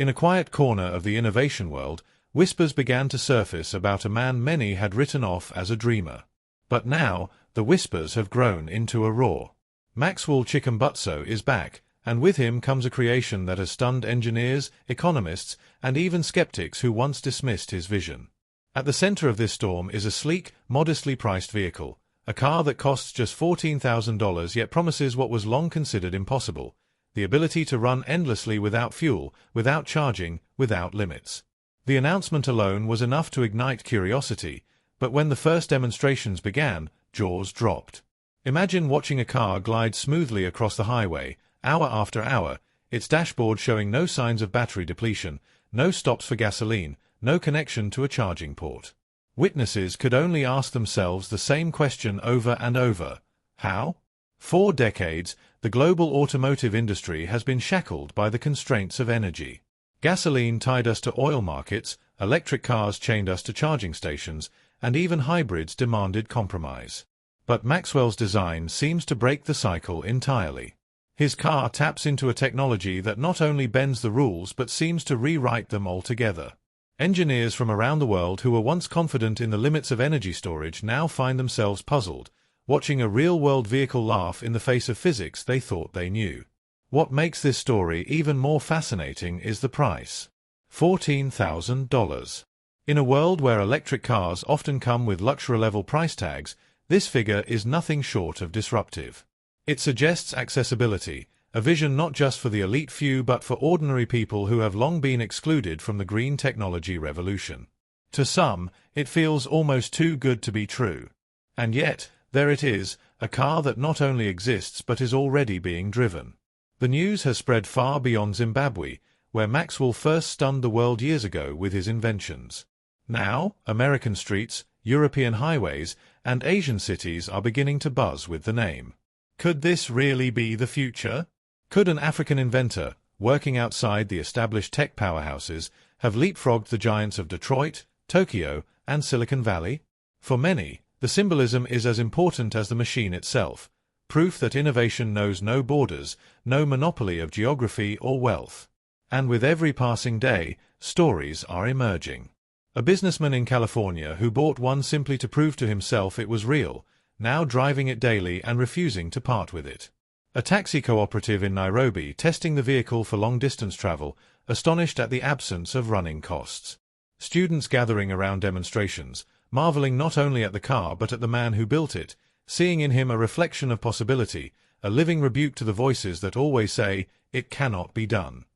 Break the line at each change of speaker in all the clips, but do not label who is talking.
In a quiet corner of the innovation world, whispers began to surface about a man many had written off as a dreamer. But now, the whispers have grown into a roar. Maxwell Chikumbutso is back, and with him comes a creation that has stunned engineers, economists, and even skeptics who once dismissed his vision. At the center of this storm is a sleek, modestly priced vehicle, a car that costs just $14,000 yet promises what was long considered impossible: the ability to run endlessly without fuel, without charging, without limits. The announcement alone was enough to ignite curiosity, but when the first demonstrations began, jaws dropped. Imagine watching a car glide smoothly across the highway, hour after hour, its dashboard showing no signs of battery depletion, no stops for gasoline, no connection to a charging port. Witnesses could only ask themselves the same question over and over: how? For decades, the global automotive industry has been shackled by the constraints of energy. Gasoline tied us to oil markets, electric cars chained us to charging stations, and even hybrids demanded compromise. But Maxwell's design seems to break the cycle entirely. His car taps into a technology that not only bends the rules but seems to rewrite them altogether. Engineers from around the world who were once confident in the limits of energy storage now find themselves puzzled, watching a real-world vehicle laugh in the face of physics they thought they knew. What makes this story even more fascinating is the price: $14,000. In a world where electric cars often come with luxury-level price tags, this figure is nothing short of disruptive. It suggests accessibility, a vision not just for the elite few but for ordinary people who have long been excluded from the green technology revolution. To some, it feels almost too good to be true. And yet, there it is, a car that not only exists but is already being driven. The news has spread far beyond Zimbabwe, where Maxwell first stunned the world years ago with his inventions. Now, American streets, European highways, and Asian cities are beginning to buzz with the name. Could this really be the future? Could an African inventor, working outside the established tech powerhouses, have leapfrogged the giants of Detroit, Tokyo, and Silicon Valley? For many, the symbolism is as important as the machine itself, proof that innovation knows no borders, no monopoly of geography or wealth. And with every passing day, stories are emerging. A businessman in California who bought one simply to prove to himself it was real, now driving it daily and refusing to part with it. A taxi cooperative in Nairobi testing the vehicle for long-distance travel, astonished at the absence of running costs. Students gathering around demonstrations, marveling not only at the car but at the man who built it, seeing in him a reflection of possibility, a living rebuke to the voices that always say, "It cannot be done."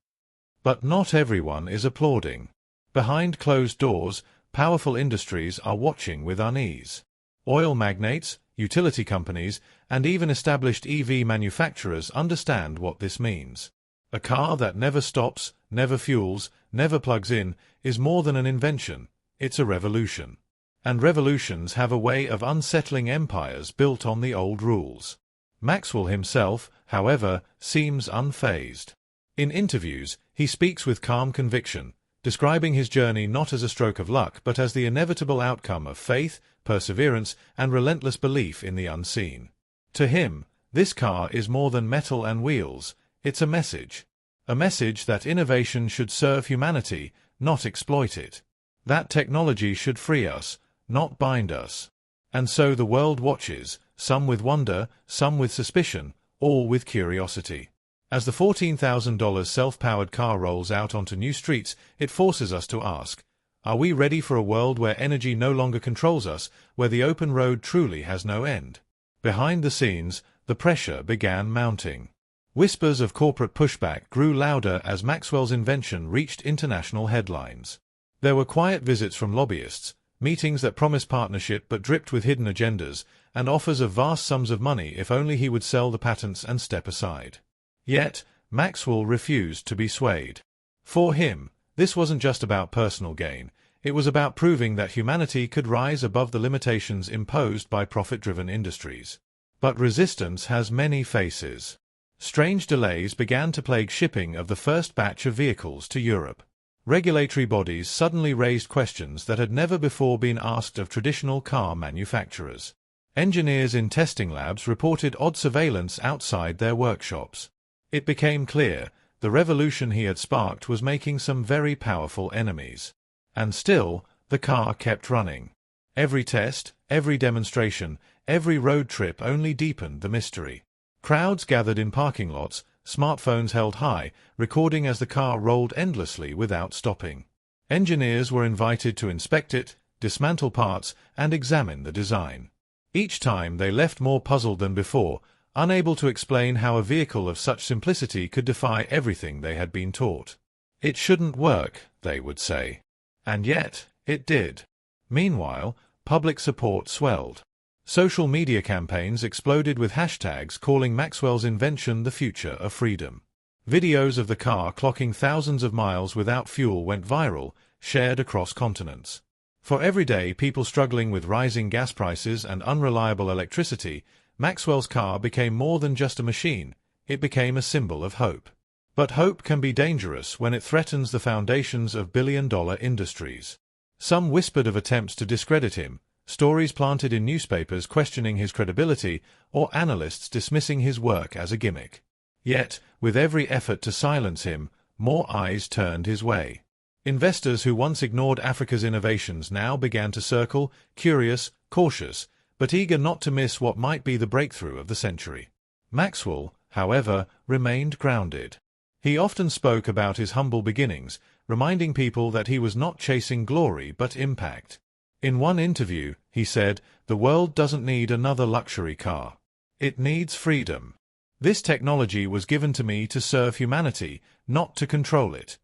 But not everyone is applauding. Behind closed doors, powerful industries are watching with unease. Oil magnates, utility companies, and even established EV manufacturers understand what this means. A car that never stops, never fuels, never plugs in, is more than an invention, it's a revolution. And revolutions have a way of unsettling empires built on the old rules. Maxwell himself, however, seems unfazed. In interviews, he speaks with calm conviction, describing his journey not as a stroke of luck but as the inevitable outcome of faith, perseverance, and relentless belief in the unseen. To him, this car is more than metal and wheels, it's a message. A message that innovation should serve humanity, not exploit it. That technology should free us, not bind us. And so the world watches, some with wonder, some with suspicion, all with curiosity. As the $14,000 self-powered car rolls out onto new streets, it forces us to ask, are we ready for a world where energy no longer controls us, where the open road truly has no end? Behind the scenes, the pressure began mounting. Whispers of corporate pushback grew louder as Maxwell's invention reached international headlines. There were quiet visits from lobbyists, meetings that promised partnership but dripped with hidden agendas, and offers of vast sums of money if only he would sell the patents and step aside. Yet, Maxwell refused to be swayed. For him, this wasn't just about personal gain, it was about proving that humanity could rise above the limitations imposed by profit-driven industries. But resistance has many faces. Strange delays began to plague shipping of the first batch of vehicles to Europe. Regulatory bodies suddenly raised questions that had never before been asked of traditional car manufacturers. Engineers in testing labs reported odd surveillance outside their workshops. It became clear, the revolution he had sparked was making some very powerful enemies. And still, the car kept running. Every test, every demonstration, every road trip only deepened the mystery. Crowds gathered in parking lots, smartphones held high, recording as the car rolled endlessly without stopping. Engineers were invited to inspect it, dismantle parts, and examine the design. Each time they left more puzzled than before, unable to explain how a vehicle of such simplicity could defy everything they had been taught. It shouldn't work, they would say. And yet, it did. Meanwhile, public support swelled. Social media campaigns exploded with hashtags calling Maxwell's invention the future of freedom. Videos of the car clocking thousands of miles without fuel went viral, shared across continents. For everyday people struggling with rising gas prices and unreliable electricity, Maxwell's car became more than just a machine, it became a symbol of hope. But hope can be dangerous when it threatens the foundations of billion-dollar industries. Some whispered of attempts to discredit him, stories planted in newspapers questioning his credibility, or analysts dismissing his work as a gimmick. Yet, with every effort to silence him, more eyes turned his way. Investors who once ignored Africa's innovations now began to circle, curious, cautious, but eager not to miss what might be the breakthrough of the century. Maxwell, however, remained grounded. He often spoke about his humble beginnings, reminding people that he was not chasing glory but impact. In one interview, he said, "The world doesn't need another luxury car. It needs freedom. This technology was given to me to serve humanity, not to control it."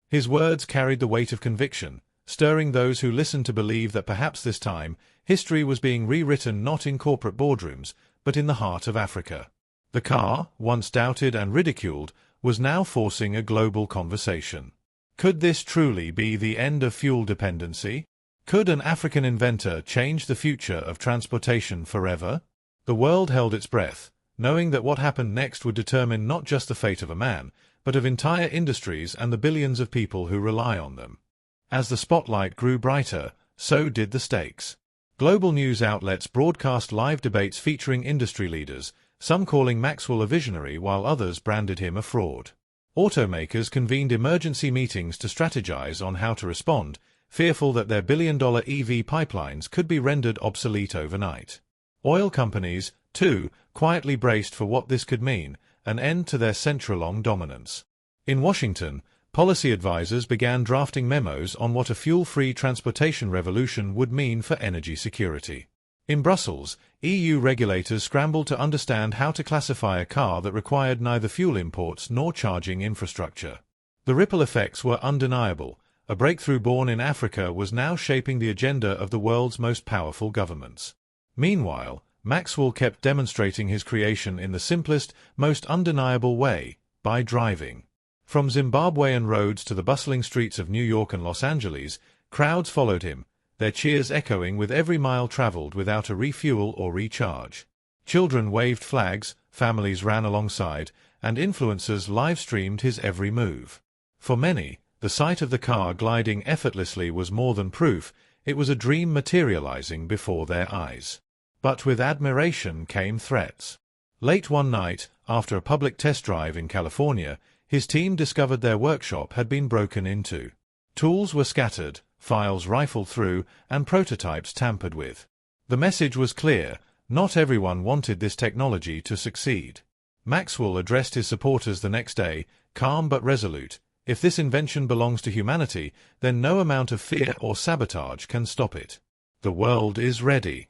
His words carried the weight of conviction, stirring those who listened to believe that perhaps this time, history was being rewritten not in corporate boardrooms, but in the heart of Africa. The car, once doubted and ridiculed, was now forcing a global conversation. Could this truly be the end of fuel dependency? Could an African inventor change the future of transportation forever? The world held its breath, knowing that what happened next would determine not just the fate of a man, but of entire industries and the billions of people who rely on them. As the spotlight grew brighter, so did the stakes. Global news outlets broadcast live debates featuring industry leaders, some calling Maxwell a visionary while others branded him a fraud. Automakers convened emergency meetings to strategize on how to respond, fearful that their billion-dollar EV pipelines could be rendered obsolete overnight. Oil companies, too, quietly braced for what this could mean, an end to their century-long dominance. In Washington, policy advisors began drafting memos on what a fuel-free transportation revolution would mean for energy security. In Brussels, EU regulators scrambled to understand how to classify a car that required neither fuel imports nor charging infrastructure. The ripple effects were undeniable. A breakthrough born in Africa was now shaping the agenda of the world's most powerful governments. Meanwhile, Maxwell kept demonstrating his creation in the simplest, most undeniable way, by driving. From Zimbabwean roads to the bustling streets of New York and Los Angeles, crowds followed him, their cheers echoing with every mile traveled without a refuel or recharge. Children waved flags, families ran alongside, and influencers live-streamed his every move. For many, the sight of the car gliding effortlessly was more than proof, it was a dream materializing before their eyes. But with admiration came threats. Late one night, after a public test drive in California, his team discovered their workshop had been broken into. Tools were scattered, files rifled through, and prototypes tampered with. The message was clear: not everyone wanted this technology to succeed. Maxwell addressed his supporters the next day, calm but resolute. If this invention belongs to humanity, then no amount of fear or sabotage can stop it. The world is ready.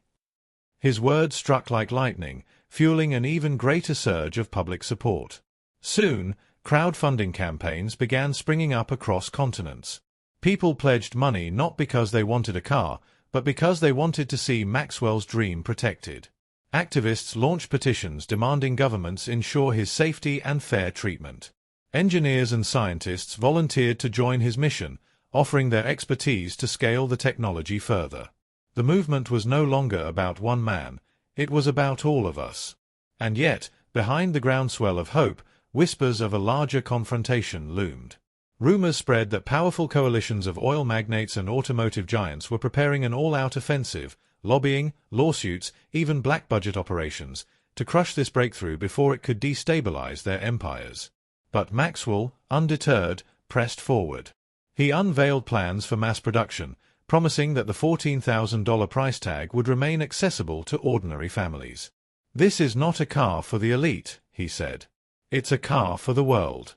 His words struck like lightning, fueling an even greater surge of public support. Soon, crowdfunding campaigns began springing up across continents. People pledged money not because they wanted a car, but because they wanted to see Maxwell's dream protected. Activists launched petitions demanding governments ensure his safety and fair treatment. Engineers and scientists volunteered to join his mission, offering their expertise to scale the technology further. The movement was no longer about one man, it was about all of us. And yet, behind the groundswell of hope, whispers of a larger confrontation loomed. Rumors spread that powerful coalitions of oil magnates and automotive giants were preparing an all-out offensive, lobbying, lawsuits, even black-budget operations, to crush this breakthrough before it could destabilize their empires. But Maxwell, undeterred, pressed forward. He unveiled plans for mass production, promising that the $14,000 price tag would remain accessible to ordinary families. "This is not a car for the elite," he said. "It's a car for the world."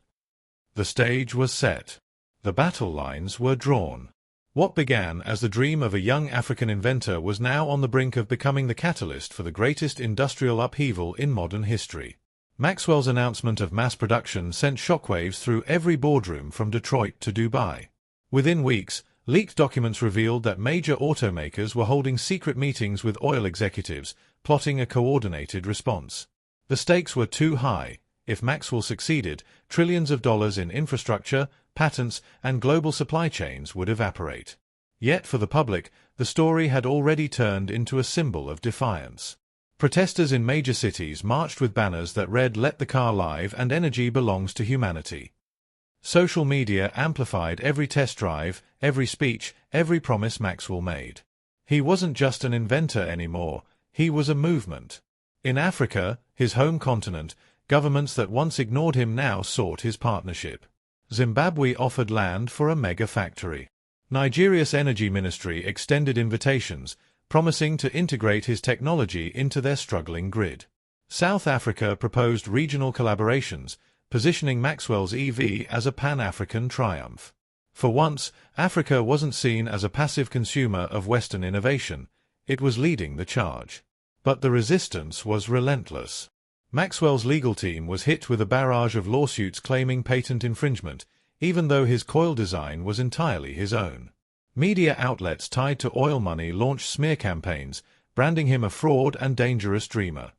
The stage was set. The battle lines were drawn. What began as the dream of a young African inventor was now on the brink of becoming the catalyst for the greatest industrial upheaval in modern history. Maxwell's announcement of mass production sent shockwaves through every boardroom from Detroit to Dubai. Within weeks, leaked documents revealed that major automakers were holding secret meetings with oil executives, plotting a coordinated response. The stakes were too high. If Maxwell succeeded, trillions of dollars in infrastructure, patents, and global supply chains would evaporate. Yet for the public, the story had already turned into a symbol of defiance. Protesters in major cities marched with banners that read, "Let the car live and energy belongs to humanity." Social media amplified every test drive, every speech, every promise Maxwell made. He wasn't just an inventor anymore, he was a movement. In Africa, his home continent, governments that once ignored him now sought his partnership. Zimbabwe offered land for a mega factory. Nigeria's energy ministry extended invitations, promising to integrate his technology into their struggling grid. South Africa proposed regional collaborations, positioning Maxwell's EV as a Pan-African triumph. For once, Africa wasn't seen as a passive consumer of Western innovation, it was leading the charge. But the resistance was relentless. Maxwell's legal team was hit with a barrage of lawsuits claiming patent infringement, even though his coil design was entirely his own. Media outlets tied to oil money launched smear campaigns, branding him a fraud and dangerous dreamer.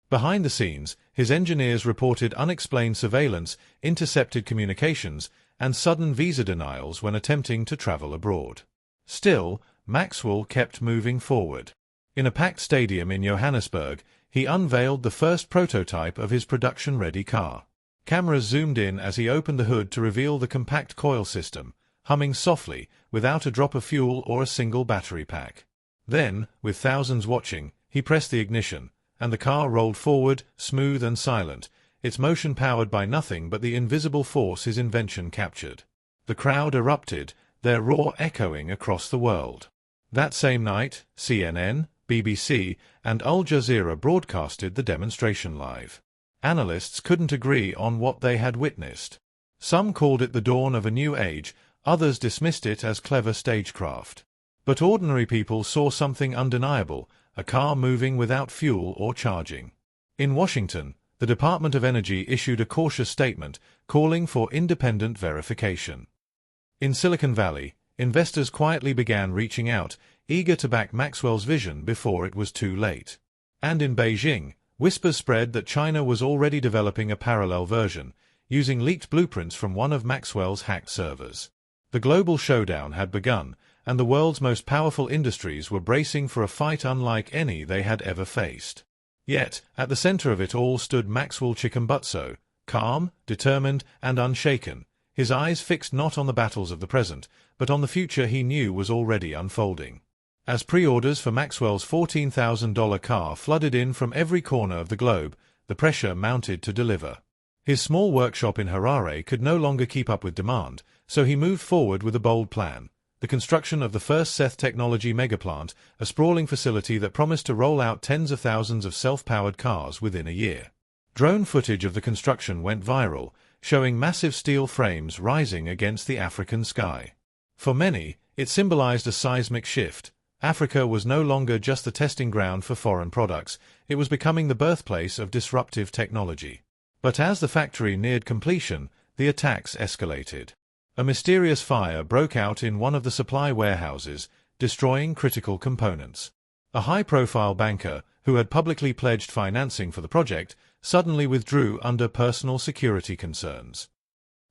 Behind the scenes, his engineers reported unexplained surveillance, intercepted communications, and sudden visa denials when attempting to travel abroad. Still, Maxwell kept moving forward. In a packed stadium in Johannesburg, he unveiled the first prototype of his production-ready car. Cameras zoomed in as he opened the hood to reveal the compact coil system, humming softly, without a drop of fuel or a single battery pack. Then, with thousands watching, he pressed the ignition, and the car rolled forward, smooth and silent, its motion powered by nothing but the invisible force his invention captured. The crowd erupted, their roar echoing across the world. That same night, CNN, BBC, and Al Jazeera broadcasted the demonstration live. Analysts couldn't agree on what they had witnessed. Some called it the dawn of a new age, others dismissed it as clever stagecraft. But ordinary people saw something undeniable, a car moving without fuel or charging. In Washington, the Department of Energy issued a cautious statement calling for independent verification. In Silicon Valley, investors quietly began reaching out, eager to back Maxwell's vision before it was too late. And in Beijing, whispers spread that China was already developing a parallel version, using leaked blueprints from one of Maxwell's hacked servers. The global showdown had begun, and the world's most powerful industries were bracing for a fight unlike any they had ever faced. Yet, at the center of it all stood Maxwell Chikumbutso, calm, determined, and unshaken, his eyes fixed not on the battles of the present, but on the future he knew was already unfolding. As pre-orders for Maxwell's $14,000 car flooded in from every corner of the globe, the pressure mounted to deliver. His small workshop in Harare could no longer keep up with demand, so he moved forward with a bold plan: the construction of the first Saith Technologies megaplant, a sprawling facility that promised to roll out tens of thousands of self-powered cars within a year. Drone footage of the construction went viral, showing massive steel frames rising against the African sky. For many, it symbolized a seismic shift. Africa was no longer just the testing ground for foreign products, it was becoming the birthplace of disruptive technology. But as the factory neared completion, the attacks escalated. A mysterious fire broke out in one of the supply warehouses, destroying critical components. A high-profile banker, who had publicly pledged financing for the project, suddenly withdrew under personal security concerns.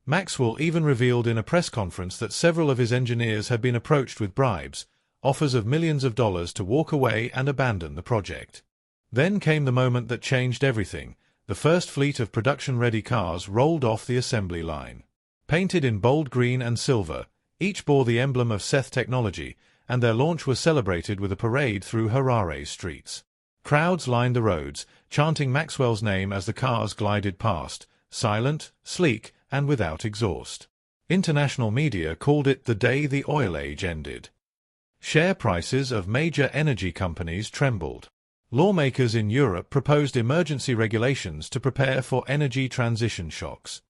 Maxwell even revealed in a press conference that several of his engineers had been approached with bribes, offers of millions of dollars to walk away and abandon the project. Then came the moment that changed everything. The first fleet of production-ready cars rolled off the assembly line. Painted in bold green and silver, each bore the emblem of Saith Technologies, and their launch was celebrated with a parade through Harare's streets. Crowds lined the roads, chanting Maxwell's name as the cars glided past, silent, sleek, and without exhaust. International media called it the day the oil age ended. Share prices of major energy companies trembled. Lawmakers in Europe proposed emergency regulations to prepare for energy transition shocks.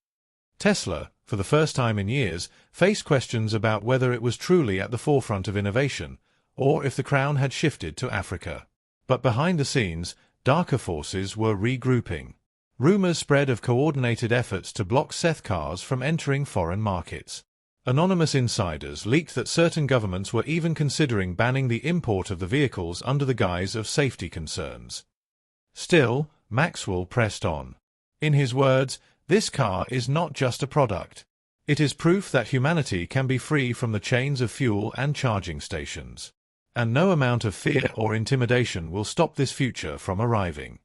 Tesla, for the first time in years, faced questions about whether it was truly at the forefront of innovation, or if the crown had shifted to Africa. But behind the scenes, darker forces were regrouping. Rumors spread of coordinated efforts to block Saith cars from entering foreign markets. Anonymous insiders leaked that certain governments were even considering banning the import of the vehicles under the guise of safety concerns. Still, Maxwell pressed on. In his words, "This car is not just a product. It is proof that humanity can be free from the chains of fuel and charging stations. And no amount of fear or intimidation will stop this future from arriving."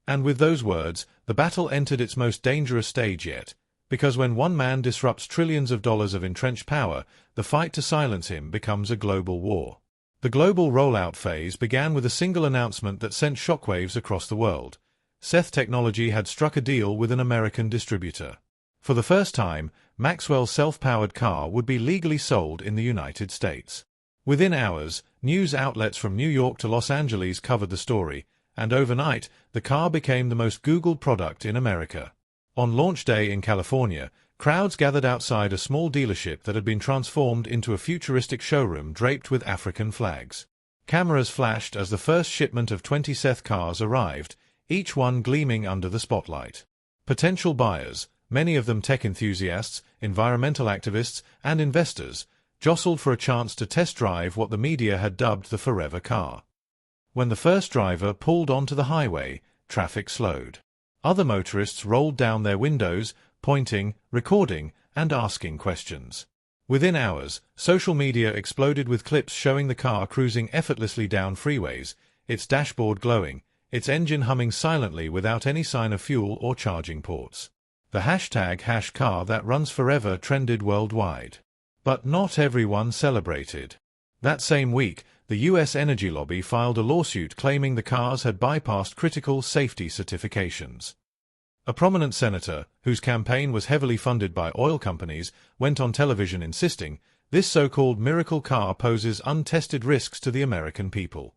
And with those words, the battle entered its most dangerous stage yet. Because when one man disrupts trillions of dollars of entrenched power, the fight to silence him becomes a global war. The global rollout phase began with a single announcement that sent shockwaves across the world. Saith Technologies had struck a deal with an American distributor. For the first time, Maxwell's self-powered car would be legally sold in the United States. Within hours, news outlets from New York to Los Angeles covered the story, and overnight, the car became the most Googled product in America. On launch day in California, crowds gathered outside a small dealership that had been transformed into a futuristic showroom draped with African flags. Cameras flashed as the first shipment of 20 Saith cars arrived, each one gleaming under the spotlight. Potential buyers, many of them tech enthusiasts, environmental activists, and investors, jostled for a chance to test drive what the media had dubbed the forever car. When the first driver pulled onto the highway, traffic slowed. Other motorists rolled down their windows, pointing, recording, and asking questions. Within hours, social media exploded with clips showing the car cruising effortlessly down freeways, its dashboard glowing, its engine humming silently without any sign of fuel or charging ports. The hashtag #CarThatRunsForever trended worldwide. But not everyone celebrated. That same week, the U.S. energy lobby filed a lawsuit claiming the cars had bypassed critical safety certifications. A prominent senator, whose campaign was heavily funded by oil companies, went on television insisting, "This so-called miracle car poses untested risks to the American people."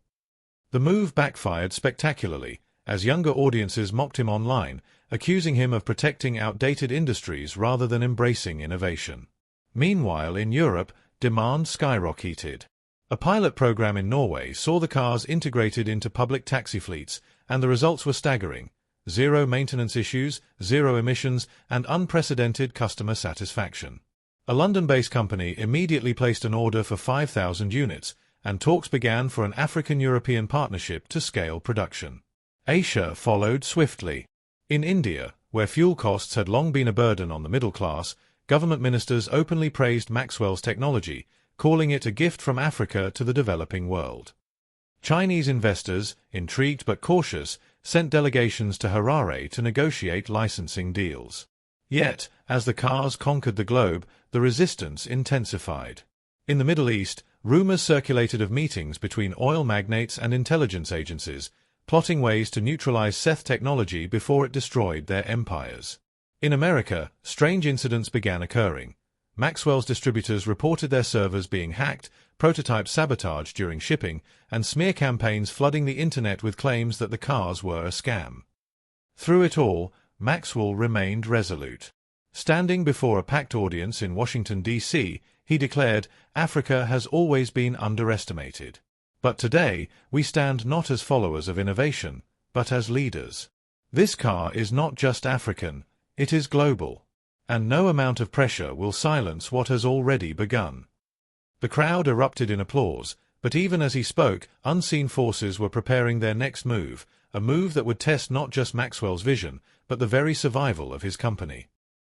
The move backfired spectacularly, as younger audiences mocked him online, accusing him of protecting outdated industries rather than embracing innovation. Meanwhile, in Europe, demand skyrocketed. A pilot program in Norway saw the cars integrated into public taxi fleets, and the results were staggering: zero maintenance issues, zero emissions, and unprecedented customer satisfaction. A London-based company immediately placed an order for 5,000 units, and talks began for an African-European partnership to scale production. Asia followed swiftly. In India, where fuel costs had long been a burden on the middle class, government ministers openly praised Maxwell's technology, calling it a gift from Africa to the developing world. Chinese investors, intrigued but cautious, sent delegations to Harare to negotiate licensing deals. Yet, as the cars conquered the globe, the resistance intensified. In the Middle East, rumors circulated of meetings between oil magnates and intelligence agencies, plotting ways to neutralize Saith Technologies before it destroyed their empires. In America, strange incidents began occurring. Maxwell's distributors reported their servers being hacked, prototypes sabotaged during shipping, and smear campaigns flooding the internet with claims that the cars were a scam. Through it all, Maxwell remained resolute. Standing before a packed audience in Washington, D.C., he declared, "Africa has always been underestimated. But today, we stand not as followers of innovation, but as leaders. This car is not just African, it is global. And no amount of pressure will silence what has already begun." The crowd erupted in applause, but even as he spoke, unseen forces were preparing their next move, a move that would test not just Maxwell's vision, but the very survival of his company.